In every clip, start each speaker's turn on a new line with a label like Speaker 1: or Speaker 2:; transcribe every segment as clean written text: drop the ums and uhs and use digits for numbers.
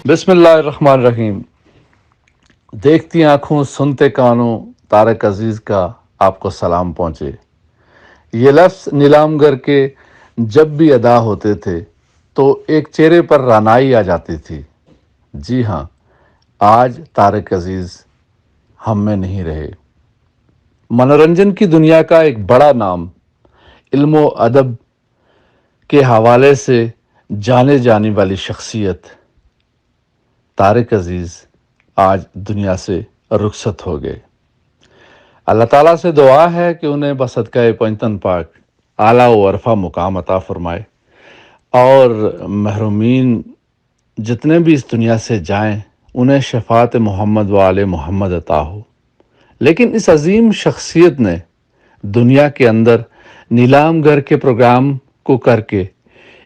Speaker 1: بسم اللہ الرحمن الرحیم۔ دیکھتی آنکھوں سنتے کانوں طارق عزیز کا آپ کو سلام پہنچے۔ یہ لفظ نیلام گر کے جب بھی ادا ہوتے تھے تو ایک چہرے پر رعنائی آ جاتی تھی۔ جی ہاں، آج طارق عزیز ہم میں نہیں رہے۔ منورنجن کی دنیا کا ایک بڑا نام، علم و ادب کے حوالے سے جانے جانے والی شخصیت طارق عزیز آج دنیا سے رخصت ہو گئے۔ اللہ تعالیٰ سے دعا ہے کہ انہیں بصدقہ پنجتن پاک اعلیٰ و عرفہ مقام عطا فرمائے، اور محرومین جتنے بھی اس دنیا سے جائیں انہیں شفاعت محمد و آل محمد عطا ہو۔ لیکن اس عظیم شخصیت نے دنیا کے اندر نیلام گر کے پروگرام کو کر کے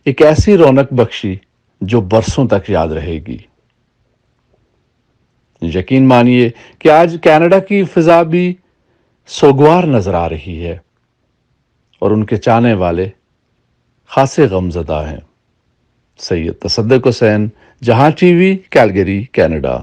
Speaker 1: ایک ایسی رونق بخشی جو برسوں تک یاد رہے گی۔ یقین مانیے کہ آج کینیڈا کی فضا بھی سوگوار نظر آ رہی ہے، اور ان کے چاہنے والے خاصے غمزدہ ہیں۔ سید تصدق حسین، جہاں ٹی وی، کیلگری، کینیڈا۔